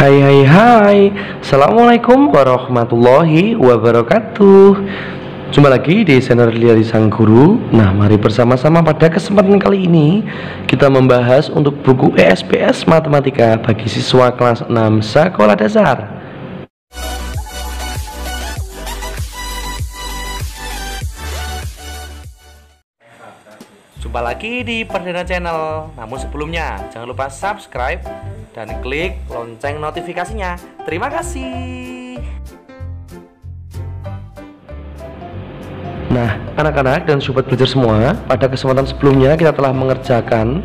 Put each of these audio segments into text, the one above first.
Hai hai hai. Assalamualaikum warahmatullahi wabarakatuh. Jumpa lagi di channel dari Sang Guru. Nah, mari bersama-sama pada kesempatan kali ini kita membahas untuk buku ESPS Matematika bagi siswa kelas 6 Sekolah Dasar. Jumpa lagi di Perdana Channel. Namun sebelumnya jangan lupa subscribe dan klik lonceng notifikasinya. Terima kasih. Nah, anak-anak dan sobat belajar semua, pada kesempatan sebelumnya kita telah mengerjakan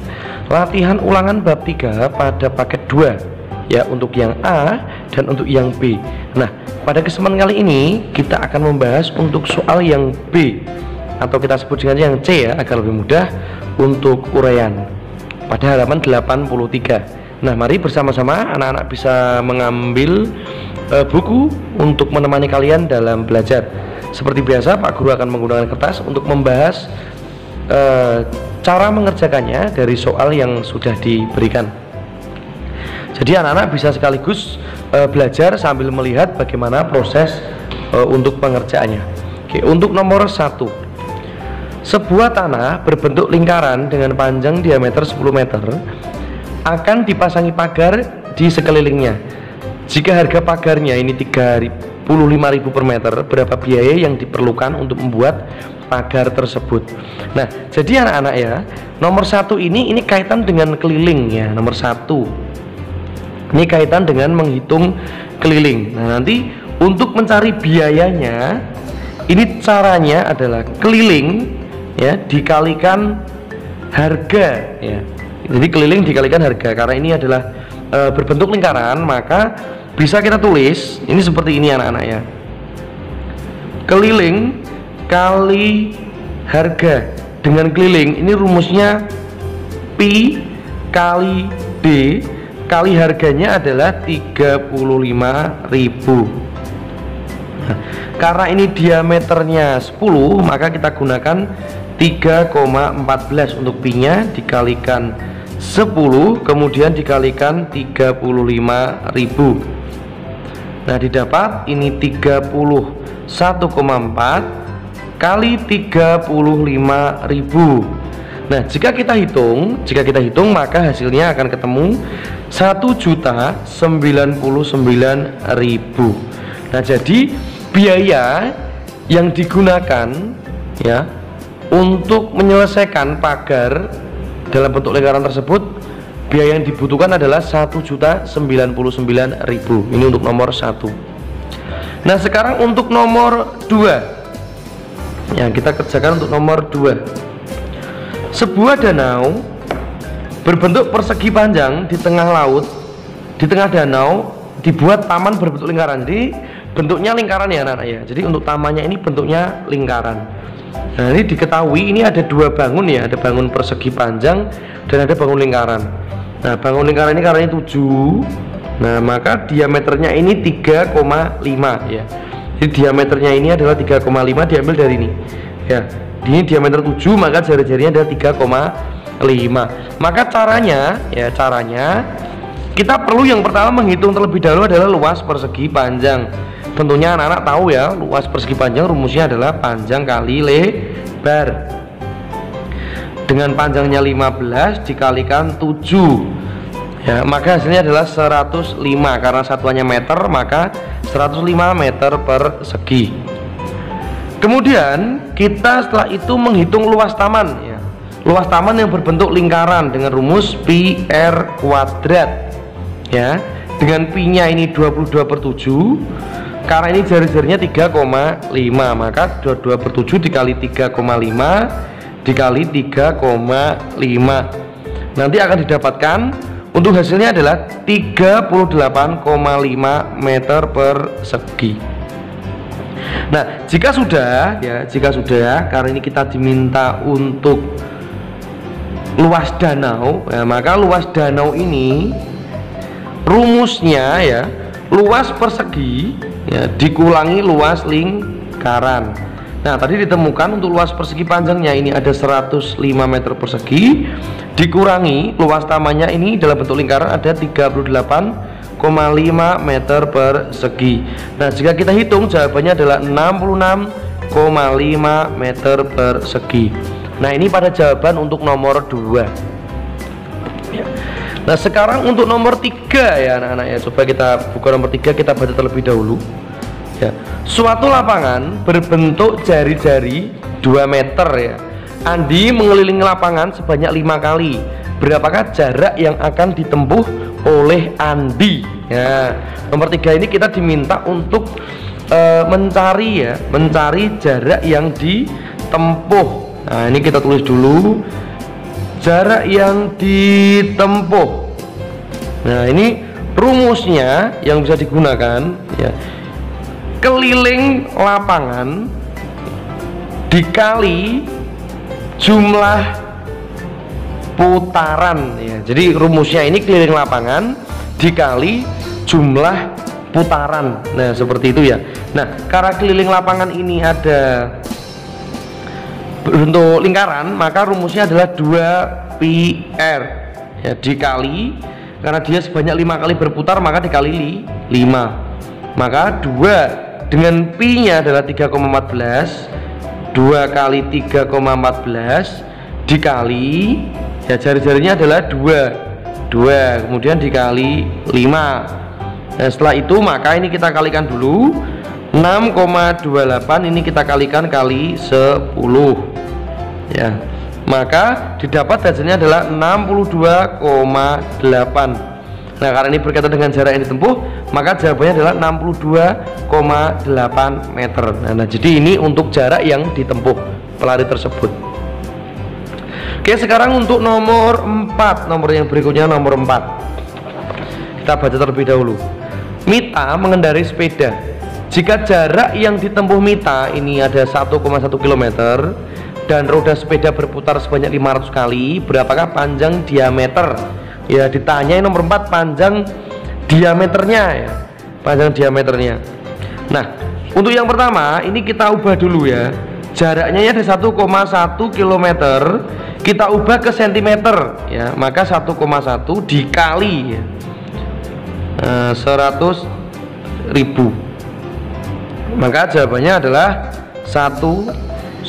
latihan ulangan bab 3 pada paket 2, ya, untuk yang A dan untuk yang B. Nah, pada kesempatan kali ini kita akan membahas untuk soal yang B, atau kita sebut dengan yang C, ya, agar lebih mudah untuk uraian, pada halaman 83. Nah, mari bersama-sama anak-anak bisa mengambil buku untuk menemani kalian dalam belajar. Seperti biasa, Pak Guru akan menggunakan kertas untuk membahas cara mengerjakannya dari soal yang sudah diberikan. Jadi anak-anak bisa sekaligus belajar sambil melihat bagaimana proses untuk pengerjaannya. Oke, untuk nomor 1, sebuah tanah berbentuk lingkaran dengan panjang diameter 10 meter akan dipasangi pagar di sekelilingnya. Jika harga pagarnya ini 35.000 per meter, berapa biaya yang diperlukan untuk membuat pagar tersebut? Nah, jadi anak-anak, ya, nomor 1 ini kaitan dengan keliling, ya. Nomor 1 ini kaitan dengan menghitung keliling. Nah, nanti untuk mencari biayanya, ini caranya adalah keliling, ya, dikalikan harga, ya. Jadi keliling dikalikan harga, karena ini adalah berbentuk lingkaran, maka bisa kita tulis ini seperti ini anak-anak, ya. Keliling kali harga. Dengan keliling ini rumusnya Pi kali D kali harganya adalah 35.000. Nah, karena ini diameternya 10, maka kita gunakan 3,14 untuk pi nya dikalikan 10, kemudian dikalikan 35.000. Nah, didapat ini 31,4 kali 35.000. Nah, jika kita hitung maka hasilnya akan ketemu 1.099.000. Nah, jadi biaya yang digunakan, ya, untuk menyelesaikan pagar dalam bentuk lingkaran tersebut, biaya yang dibutuhkan adalah 1.099.000. Ini untuk nomor 1. Nah, sekarang untuk nomor 2, ya, kita kerjakan untuk nomor 2. Sebuah danau berbentuk persegi panjang di tengah laut, di tengah danau dibuat taman berbentuk lingkaran. Jadi bentuknya lingkaran, ya anak-anak, ya. Jadi untuk tamannya ini bentuknya lingkaran. Nah, ini diketahui ini ada 2 bangun, ya, ada bangun persegi panjang dan ada bangun lingkaran. Nah, bangun lingkaran ini karena 7, nah, maka diameternya ini 3,5, ya. Jadi diameternya ini adalah 3,5 diambil dari ini, ya. Ini diameter 7, maka jari-jarinya adalah 3,5. Maka caranya, ya, kita perlu yang pertama menghitung terlebih dahulu adalah luas persegi panjang. Tentunya anak-anak tahu, ya, luas persegi panjang rumusnya adalah panjang kali lebar. Dengan panjangnya 15 dikalikan 7, ya, maka hasilnya adalah 105. Karena satuannya meter, maka 105 meter persegi. Kemudian kita setelah itu menghitung luas taman, ya. Luas taman yang berbentuk lingkaran dengan rumus pi r kuadrat, ya. Dengan pi nya ini 22/7. Karena ini jari-jarinya 3,5, maka 22/7 dikali 3,5 dikali 3,5. Nanti akan didapatkan untuk hasilnya adalah 38,5 meter persegi. Nah, jika sudah, karena ini kita diminta untuk luas danau, ya, maka luas danau ini rumusnya, ya, luas persegi, ya, dikurangi luas lingkaran. Nah, tadi ditemukan untuk luas persegi panjangnya ini ada 105 meter persegi, dikurangi luas tamannya ini dalam bentuk lingkaran ada 38,5 meter persegi. Nah, jika kita hitung jawabannya adalah 66,5 meter persegi. Nah, ini pada jawaban untuk nomor 2. Nah, sekarang untuk nomor 3 ya anak-anak ya. Coba kita buka nomor 3, kita baca terlebih dahulu. Ya. Suatu lapangan berbentuk jari-jari 2 meter ya. Andi mengelilingi lapangan sebanyak 5 kali. Berapakah jarak yang akan ditempuh oleh Andi? Ya, nomor 3 ini kita diminta untuk mencari jarak yang ditempuh. Nah, ini kita tulis dulu jarak yang ditempuh. Nah, ini rumusnya yang bisa digunakan ya. Keliling lapangan dikali jumlah putaran ya. Jadi rumusnya ini keliling lapangan dikali jumlah putaran. Nah, seperti itu ya. Nah, karena keliling lapangan ini ada bentuk lingkaran, maka rumusnya adalah 2πr ya, dikali, karena dia sebanyak 5 kali berputar maka dikali 5, maka 2 dengan pi nya adalah 3,14. 2 kali 3,14 dikali ya, jari-jarinya adalah 2 kemudian dikali 5. Nah, setelah itu maka ini kita kalikan dulu. 6,28 ini kita kalikan kali 10 ya, maka didapat hasilnya adalah 62,8. Nah, karena ini berkaitan dengan jarak yang ditempuh, maka jawabannya adalah 62,8 meter. Nah, jadi ini untuk jarak yang ditempuh pelari tersebut. Oke, sekarang untuk nomor 4, nomor yang berikutnya nomor 4. Kita baca terlebih dahulu. Mita mengendarai sepeda. Jika jarak yang ditempuh Mita ini ada 1,1 km dan roda sepeda berputar sebanyak 500 kali, berapakah panjang diameter? Ya, ditanyai nomor 4 panjang diameternya ya. Panjang diameternya. Nah, untuk yang pertama ini kita ubah dulu ya. Jaraknya ada 1,1 km, kita ubah ke cm ya, maka 1,1 dikali ya, 100.000, maka jawabannya adalah 100.000.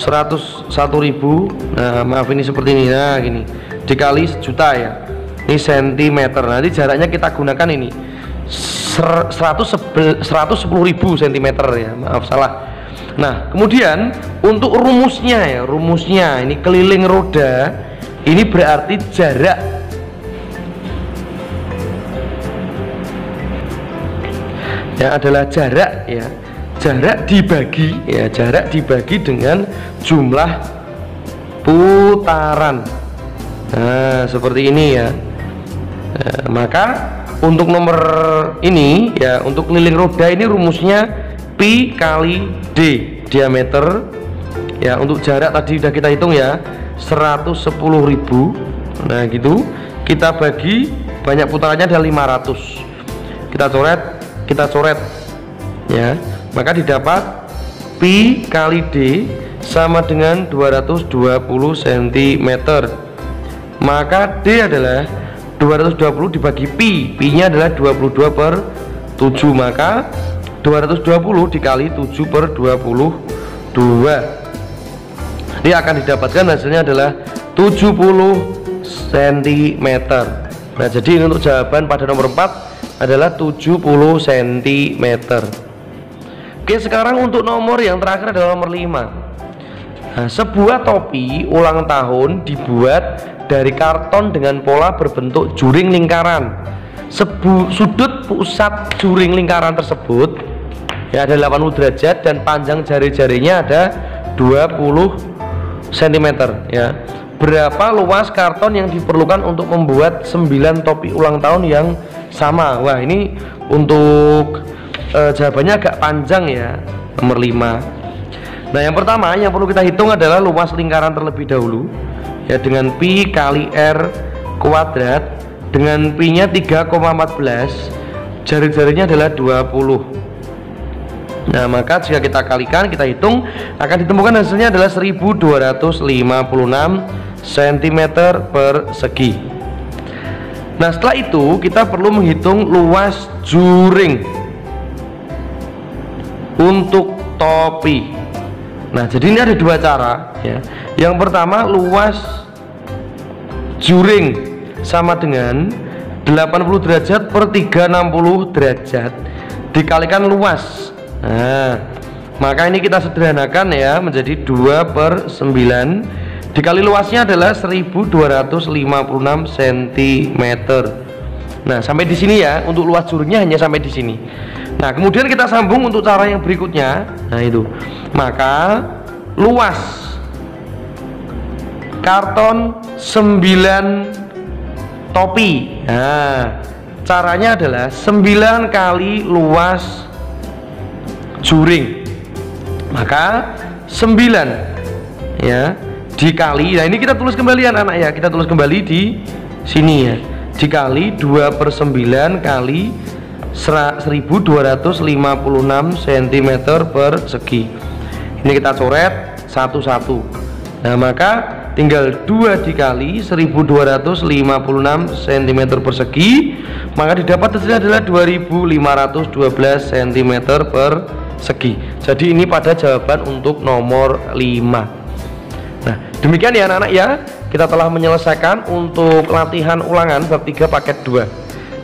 Nah, maaf ini seperti ini, nah gini, dikali 1.000.000 ya, ini cm. Nanti jaraknya kita gunakan ini 110.000 cm ya, maaf salah. Nah, kemudian untuk rumusnya ya, rumusnya ini keliling roda ini berarti jarak ya, adalah jarak ya, jarak dibagi ya, jarak dibagi dengan jumlah putaran. Nah, seperti ini ya. Nah, maka untuk nomor ini ya, untuk keliling roda ini rumusnya pi kali d, diameter ya. Untuk jarak tadi sudah kita hitung ya, 110.000. Nah, gitu kita bagi, banyak putarannya ada 500, kita coret ya, maka didapat pi kali d sama dengan 220 cm. Maka d adalah 220 dibagi pi nya adalah 22/7, maka 220 dikali 7/22. Dia akan didapatkan hasilnya adalah 70 cm. Nah, jadi ini untuk jawaban pada nomor 4 adalah 70 cm. Oke, sekarang untuk nomor yang terakhir adalah nomor 5. Nah, sebuah topi ulang tahun dibuat dari karton dengan pola berbentuk juring lingkaran. Sudut pusat juring lingkaran tersebut ya ada 80 derajat dan panjang jari-jarinya ada 20 cm ya. Berapa luas karton yang diperlukan untuk membuat 9 topi ulang tahun yang sama? Wah, ini untuk jawabannya agak panjang ya, nomor 5. Nah, yang pertama yang perlu kita hitung adalah luas lingkaran terlebih dahulu ya, dengan pi kali r kuadrat, dengan pi nya 3,14, jari-jarinya adalah 20. Nah, maka jika kita kalikan, kita hitung, akan ditemukan hasilnya adalah 1256 cm persegi. Nah, setelah itu kita perlu menghitung luas juring untuk topi. Nah, jadi ini ada dua cara ya. Yang pertama, luas juring sama dengan 80 derajat per 360 derajat dikalikan luas. Nah, maka ini kita sederhanakan ya menjadi 2/9 dikali luasnya adalah 1256 cm. Nah, sampai di sini ya, untuk luas juringnya hanya sampai di sini. Nah, kemudian kita sambung untuk cara yang berikutnya. Nah, itu. Maka luas karton 9 topi. Nah, caranya adalah 9 kali luas juring. Maka 9 ya dikali, nah ini kita tulis kembali anak-anak ya, kita tulis kembali di sini ya, dikali 2/9 kali 1256 cm persegi. Ini kita coret satu-satu. Nah, maka tinggal 2 dikali 1256 cm persegi, maka didapat hasilnya adalah 2512 cm persegi. Jadi ini pada jawaban untuk nomor 5. Nah, demikian ya anak-anak ya, kita telah menyelesaikan untuk latihan ulangan bab 3 paket 2.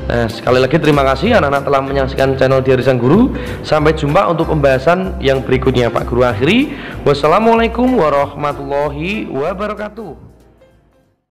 Nah, sekali lagi terima kasih anak-anak telah menyaksikan channel Diari Sang Guru. Sampai jumpa untuk pembahasan yang berikutnya. Pak Guru akhiri, wassalamualaikum warahmatullahi wabarakatuh.